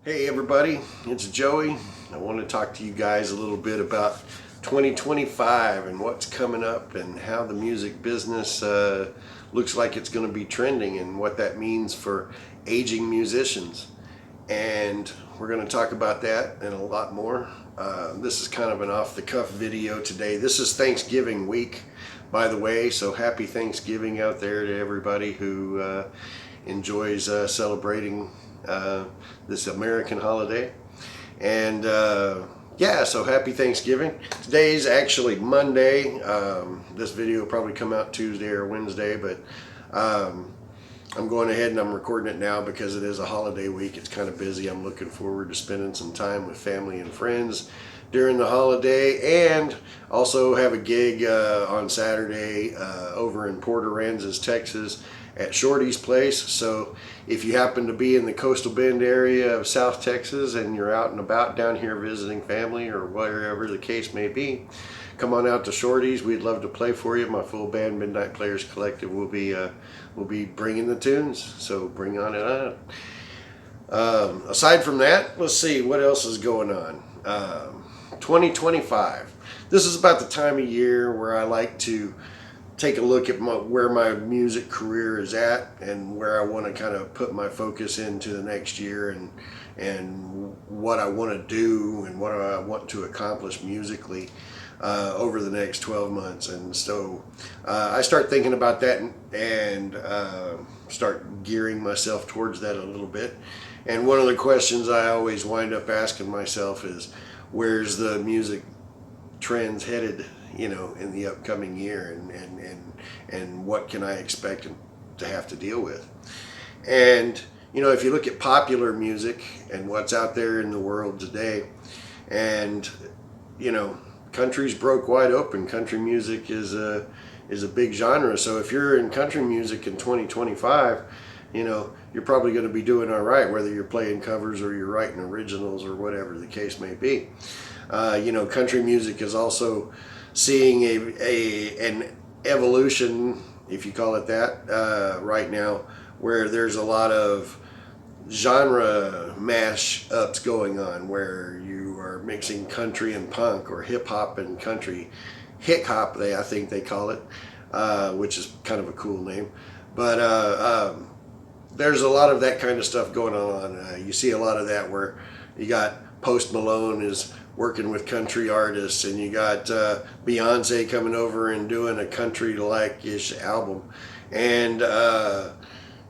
Hey everybody, it's Joey. I want to talk to you guys a little bit about 2025 and what's coming up and how the music business looks like it's going to be trending and what that means for aging musicians. And we're going to talk about that and a lot more. This is kind of an off-the-cuff video today. This is Thanksgiving week, by the way, so happy Thanksgiving out there to everybody who enjoys celebrating this American holiday. And yeah, so happy Thanksgiving. Today's actually Monday. This video will probably come out Tuesday or Wednesday, but I'm going ahead and I'm recording it now because it is a holiday week. It's kind of busy. I'm looking forward to spending some time with family and friends during the holiday, and also have a gig on Saturday over in Port Aransas, Texas at Shorty's place. So if you happen to be in the Coastal Bend area of South Texas and you're out and about down here visiting family or wherever the case may be, come on out to Shorty's. We'd love to play for you. My full band, Midnight Players Collective, will be bringing the tunes, so bring on it on. Aside from that, let's see what else is going on. 2025. This is about the time of year where I like to take a look at where my music career is at and where I want to kind of put my focus into the next year, and what I want to do and what I want to accomplish musically over the next 12 months. And so I start thinking about that and start gearing myself towards that a little bit. And one of the questions I always wind up asking myself is, where's the music trends headed, in the upcoming year, and what can I expect to have to deal with? And if you look at popular music and what's out there in the world today, and country's broke wide open. Country music is a big genre. So if you're in country music in 2025, you're probably going to be doing all right, whether you're playing covers or you're writing originals or whatever the case may be. Country music is also seeing an evolution, if you call it that, right now, where there's a lot of genre mash-ups going on, where you are mixing country and punk, or hip-hop and country. Hick-hop, I think they call it, which is kind of a cool name. But there's a lot of that kind of stuff going on. You see a lot of that where you got Post Malone is working with country artists, and you got Beyonce coming over and doing a country-like-ish album, and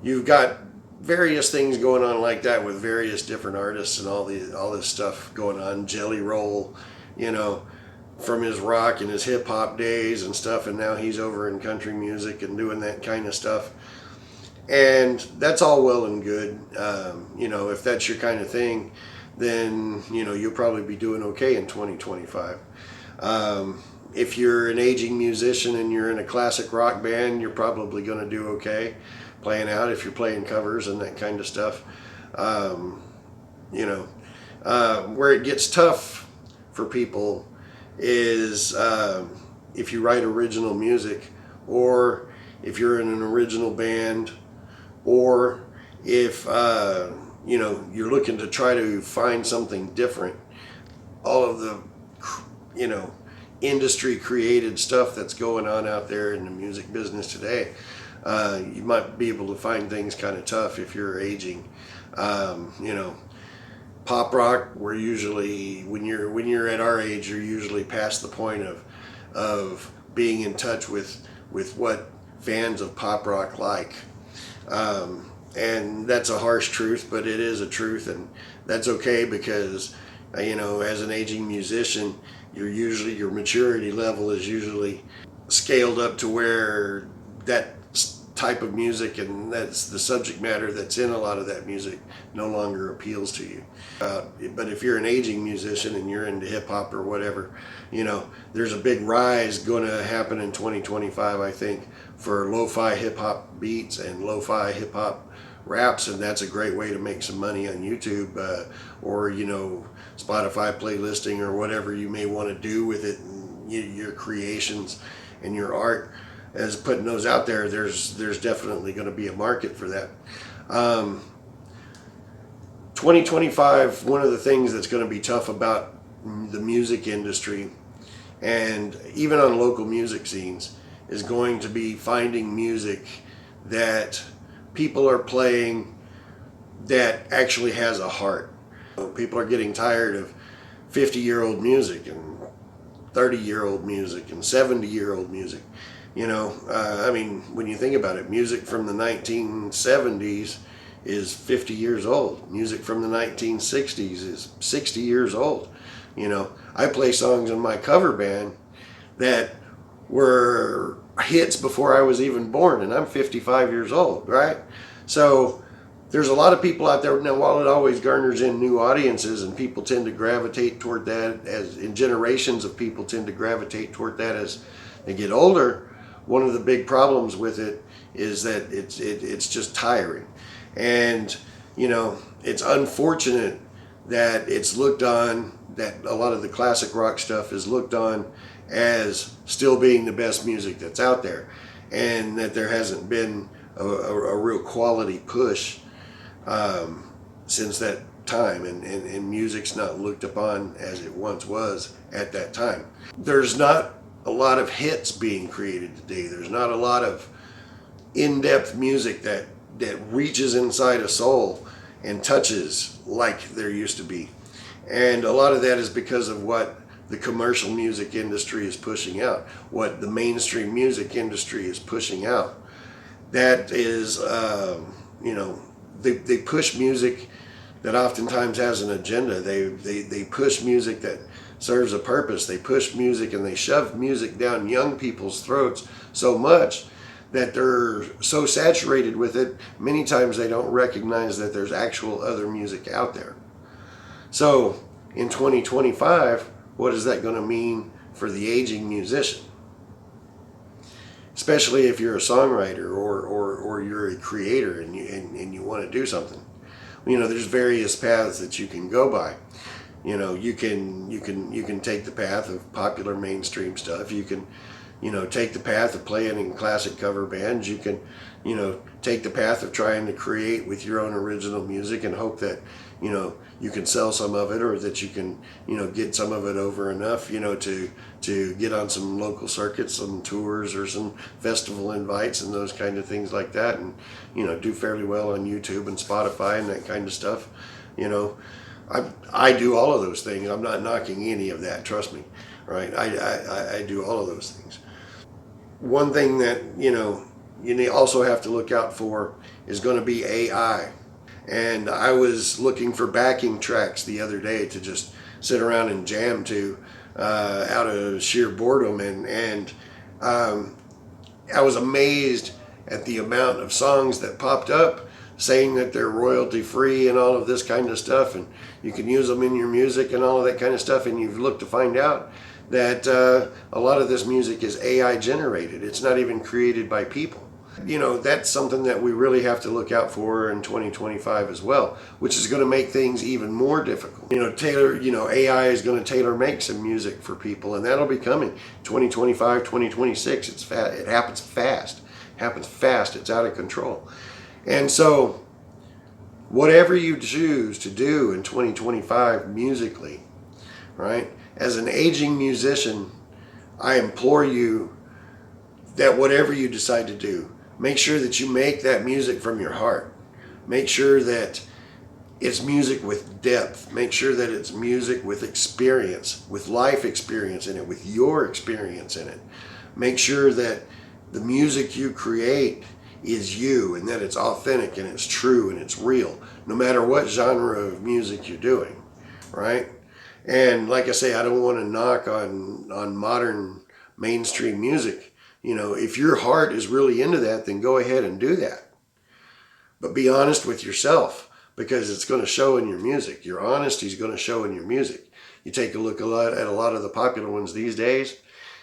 you've got various things going on like that with various different artists and all this stuff going on. Jelly Roll, from his rock and his hip hop days and stuff, and now he's over in country music and doing that kind of stuff. And that's all well and good. If that's your kind of thing, then you'll probably be doing okay in 2025. If you're an aging musician and you're in a classic rock band, you're probably going to do okay playing out if you're playing covers and that kind of stuff. Where it gets tough for people is if you write original music, or if you're in an original band, or if you're looking to try to find something different. All of the industry created stuff that's going on out there in the music business today, you might be able to find things kind of tough if you're aging. Pop rock, we're usually, when you're at our age, you're usually past the point of being in touch with what fans of pop rock like. And that's a harsh truth, but it is a truth, and that's okay, because as an aging musician, your maturity level is usually scaled up to where that type of music, and that's the subject matter that's in a lot of that music, no longer appeals to you. But if you're an aging musician and you're into hip hop or whatever, there's a big rise going to happen in 2025, I think, for lo-fi hip hop beats and lo-fi hip hop raps, and that's a great way to make some money on YouTube, or Spotify playlisting, or whatever you may want to do with it, and your creations and your art. As putting those out there, there's definitely going to be a market for that. 2025, one of the things that's going to be tough about the music industry and even on local music scenes is going to be finding music that people are playing that actually has a heart. People are getting tired of 50-year-old music and 30-year-old music and 70-year-old music. I mean, when you think about it, music from the 1970s is 50 years old. Music from the 1960s is 60 years old. I play songs in my cover band that were hits before I was even born, and I'm 55 years old, right? So there's a lot of people out there now. While it always garners in new audiences and people tend to gravitate toward that, as in generations of people tend to gravitate toward that as they get older, one of the big problems with it is that it's just tiring. And it's unfortunate that it's looked on, that a lot of the classic rock stuff is looked on as still being the best music that's out there, and that there hasn't been a real quality push since that time, and music's not looked upon as it once was at that time. There's not a lot of hits being created today. There's not a lot of in-depth music that reaches inside a soul and touches like there used to be. And a lot of that is because of what the commercial music industry is pushing out, what the mainstream music industry is pushing out. That is, they push music that oftentimes has an agenda. They push music that serves a purpose. They push music and they shove music down young people's throats so much that they're so saturated with it, many times they don't recognize that there's actual other music out there. So in 2025, what is that going to mean for the aging musician? Especially if you're a songwriter or you're a creator and you want to do something. There's various paths that you can go by. You can take the path of popular mainstream stuff. You can take the path of playing in classic cover bands. You can take the path of trying to create with your own original music and hope that you can sell some of it, or that you can get some of it over enough to get on some local circuits, some tours, or some festival invites and those kind of things like that, and do fairly well on YouTube and Spotify and that kind of stuff. I do all of those things. I'm not knocking any of that, trust me, right? I do all of those things. One thing that you also have to look out for is going to be AI. And I was looking for backing tracks the other day to just sit around and jam to out of sheer boredom, and I was amazed at the amount of songs that popped up saying that they're royalty free and all of this kind of stuff, and you can use them in your music and all of that kind of stuff. And you've looked to find out that a lot of this music is AI generated. It's not even created by people. That's something that we really have to look out for in 2025 as well, which is going to make things even more difficult. AI is going to tailor make some music for people, and that'll be coming 2025, 2026. It happens fast. It's out of control. And so whatever you choose to do in 2025 musically, right? As an aging musician, I implore you that whatever you decide to do, make sure that you make that music from your heart. Make sure that it's music with depth. Make sure that it's music with experience, with life experience in it, with your experience in it. Make sure that the music you create is you, and that it's authentic and it's true and it's real, no matter what genre of music you're doing, right? And like I say, I don't want to knock on modern mainstream music. If your heart is really into that, then go ahead and do that. But be honest with yourself, because it's going to show in your music. Your honesty is going to show in your music. You take a look at a lot of the popular ones these days,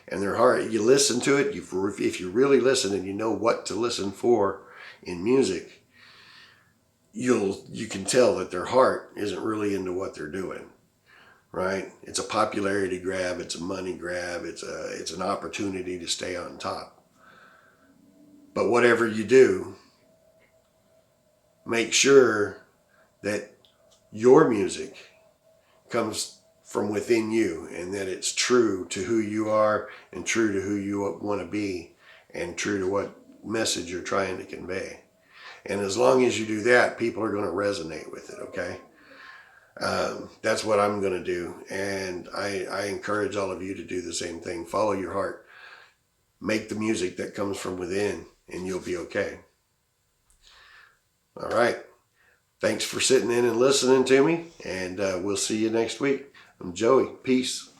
and they're hard. You listen to it. If you really listen and you know what to listen for in music, you can tell that their heart isn't really into what they're doing. Right? It's a popularity grab, it's a money grab, it's an opportunity to stay on top. But whatever you do, make sure that your music comes from within you, and that it's true to who you are and true to who you want to be and true to what message you're trying to convey. And as long as you do that, people are going to resonate with it, okay? That's what I'm going to do. And I encourage all of you to do the same thing. Follow your heart. Make the music that comes from within, and you'll be okay. All right. Thanks for sitting in and listening to me, and we'll see you next week. I'm Joey. Peace.